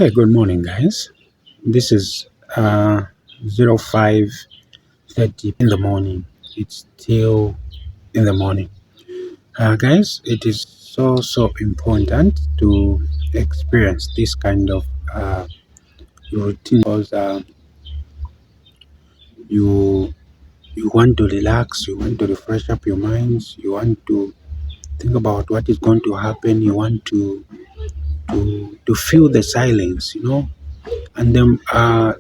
Hey, good morning, guys. This is 05:30 in the morning. It's still in the morning. Guys, it is so important to experience this kind of routine because you you want to relax, you want to refresh up your minds, you want to think about what is going to happen, you want to feel the silence, and then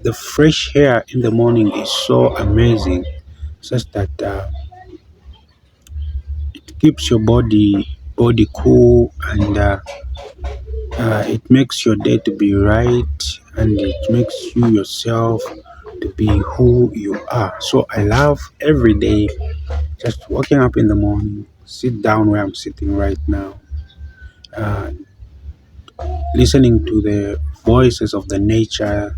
the fresh air in the morning is so amazing, such that it keeps your body cool, and it makes your day to be right, and it makes you yourself to be who you are. So I love every day just waking up in the morning, sit down where I'm sitting right now, uh, listening to the voices of the nature,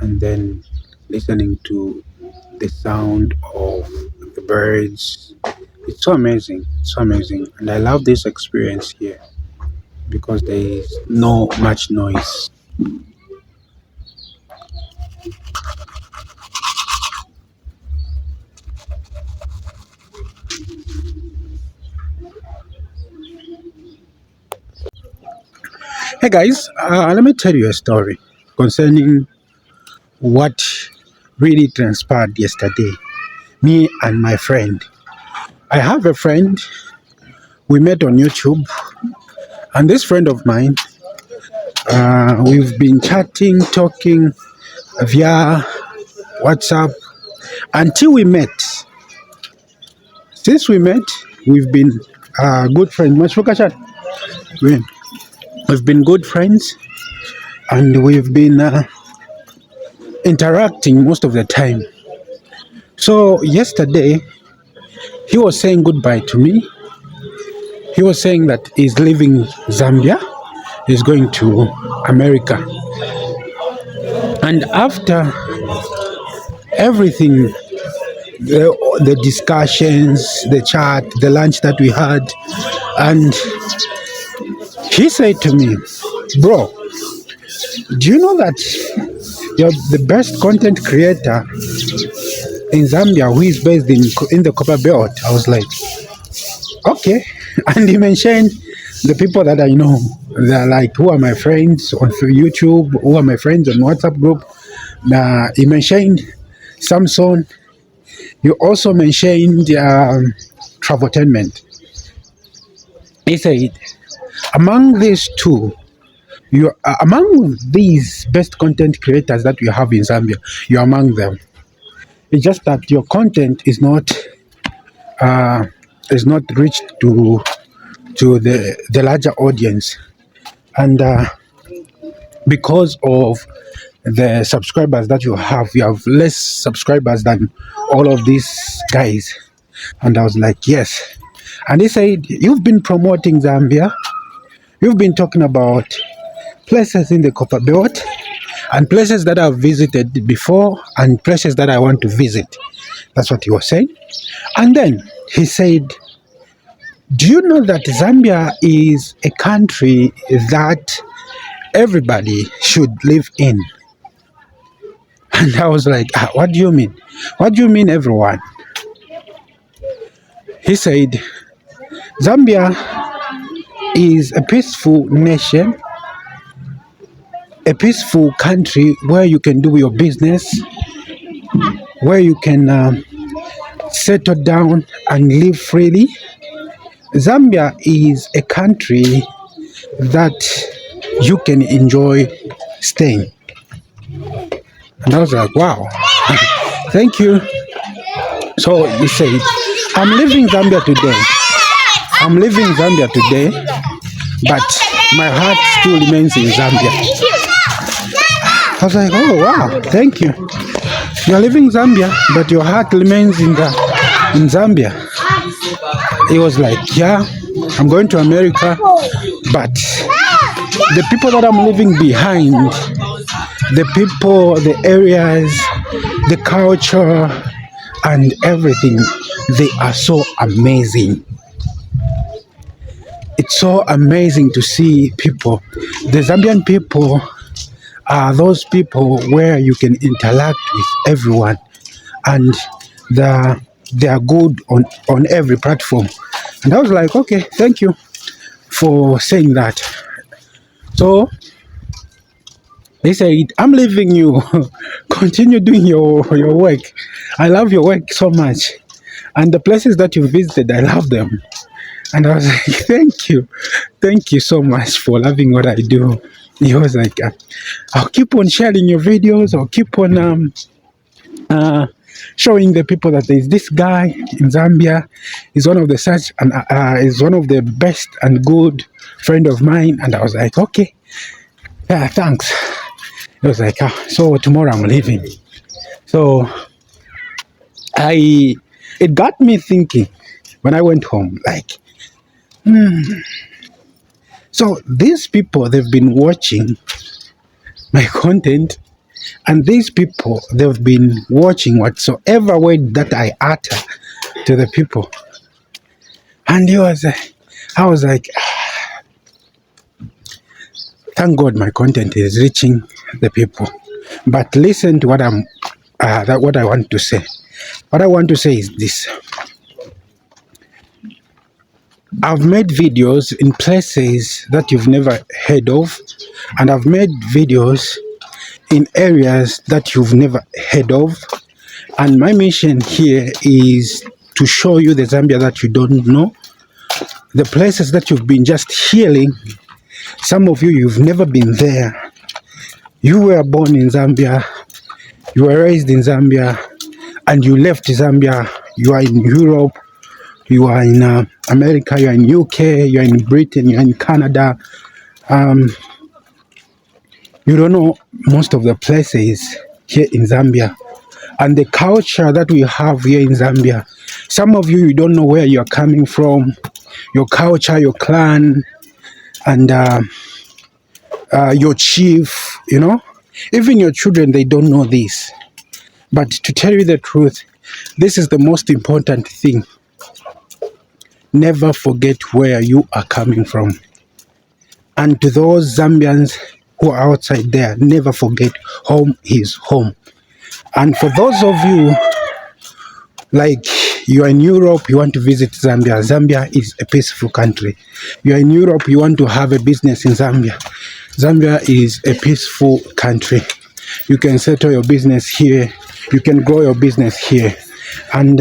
and then listening to the sound of the birds. It's so amazing. It's so amazing. And I love this experience here because there is no much noise. Hey guys, let me tell you a story concerning what really transpired yesterday. Me and my friend. I have a friend, we met on YouTube, and this friend of mine, we've been chatting, talking via WhatsApp until we met. Since we met, we've been good friends. We- We've been good friends, and we've been interacting most of the time. So yesterday, he was saying goodbye to me. He was saying that he's leaving Zambia, he's going to America. And after everything, the discussions, the chat, the lunch that we had, and he said to me, "Bro, do you know that you're the best content creator in Zambia who is based in the Copper Belt?" I was like, okay. And he mentioned the people that I know. They're like, who are my friends on YouTube, who are my friends on WhatsApp group. He mentioned Samson. You also mentioned Travotainment. He said, among these two, among these best content creators that we have in Zambia, you're among them. It's just that your content is not reached to the larger audience, and because of the subscribers that you have less subscribers than all of these guys. And I was like, yes. And he said, you've been promoting Zambia, you've been talking about places in the Copper Belt and places that I've visited before and places that I want to visit. That's what he was saying. And then he said, do you know that Zambia is a country that everybody should live in? And I was like, what do you mean? What do you mean, everyone? He said, Zambia is a peaceful nation, a peaceful country where you can do your business, where you can settle down and live freely. Zambia is a country that you can enjoy staying. And I was like, wow, thank you. So he said, I'm leaving Zambia today. I'm leaving Zambia today, but my heart still remains in Zambia. I was like, oh wow, thank you. You're leaving Zambia, but your heart remains in Zambia. He was like, yeah, I'm going to America, but the people that I'm leaving behind, the people, the areas, the culture, and everything, they are so amazing. It's so amazing to see people. The Zambian people are those people where you can interact with everyone, and they are good on every platform. And I was like, okay, thank you for saying that. So they said, I'm leaving you. Continue doing your work. I love your work so much. And the places that you visited, I love them. And I was like, thank you. Thank you so much for loving what I do. He was like, I'll keep on sharing your videos. I'll keep on showing the people that there's this guy in Zambia. He's one of the such and is one of the best and good friend of mine. And I was like, okay, yeah, thanks. It was like, so tomorrow I'm leaving. So it got me thinking when I went home, like, so these people, they've been watching my content, and these people, they've been watching whatsoever word that I utter to the people. And I was like, thank God my content is reaching the people. But listen to what what I want to say. What I want to say is this. I've made videos in places that you've never heard of, and I've made videos in areas that you've never heard of. And my mission here is to show you the Zambia that you don't know, the places that you've been just hearing. Some of you, you've never been there. You were born in Zambia, you were raised in Zambia, and you left Zambia. You are in Europe, you are in America, you are in UK, you are in Britain, you are in Canada. You don't know most of the places here in Zambia and the culture that we have here in Zambia. Some of you, you don't know where you're coming from, your culture, your clan, and your chief, you know. Even your children, they don't know this. But to tell you the truth, this is the most important thing. Never forget where you are coming from. And to those Zambians who are outside there, never forget home is home. And for those of you, like you are in Europe, you want to visit Zambia. Zambia is a peaceful country. You are in Europe, you want to have a business in Zambia. Zambia is a peaceful country. You can settle your business here. You can grow your business here. And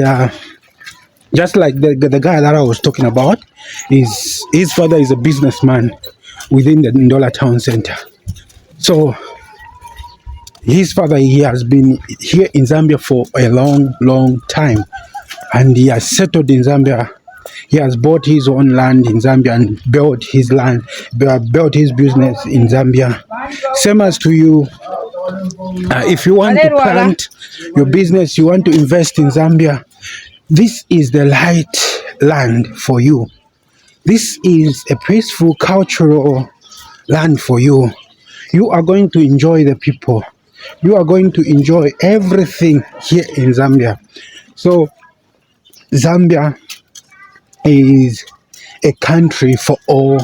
just like the guy that I was talking about, his father is a businessman within the Ndola town center. So his father, he has been here in Zambia for a long time, and he has settled in Zambia. He has bought his own land in Zambia and built his business in Zambia. Same as to you. If you want to plant your business, you want to invest in Zambia, this is the right land for you. This is a peaceful cultural land for you. You are going to enjoy the people. You are going to enjoy everything here in Zambia. So Zambia is a country for all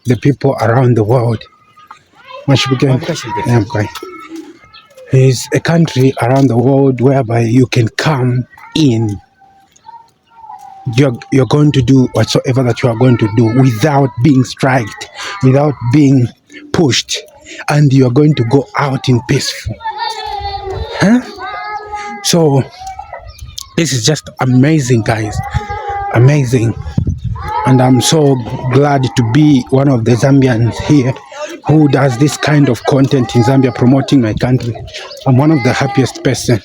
the people around the world. It's a country around the world whereby you can come in. You're going to do whatsoever that you are going to do without being striked, without being pushed, and you're going to go out in peaceful. So this is just amazing, guys. Amazing. And I'm so glad to be one of the Zambians here who does this kind of content in Zambia, promoting my country. I'm one of the happiest person.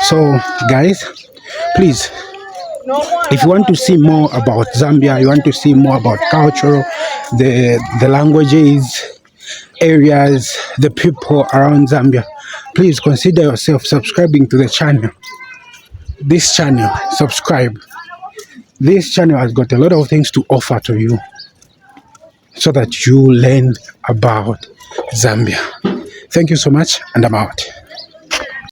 So guys, please, if you want to see more about Zambia, you want to see more about culture, the languages, areas, the people around Zambia, please consider yourself subscribing to the channel. This channel, subscribe. This channel has got a lot of things to offer to you so that you learn about Zambia. Thank you so much, and I'm out.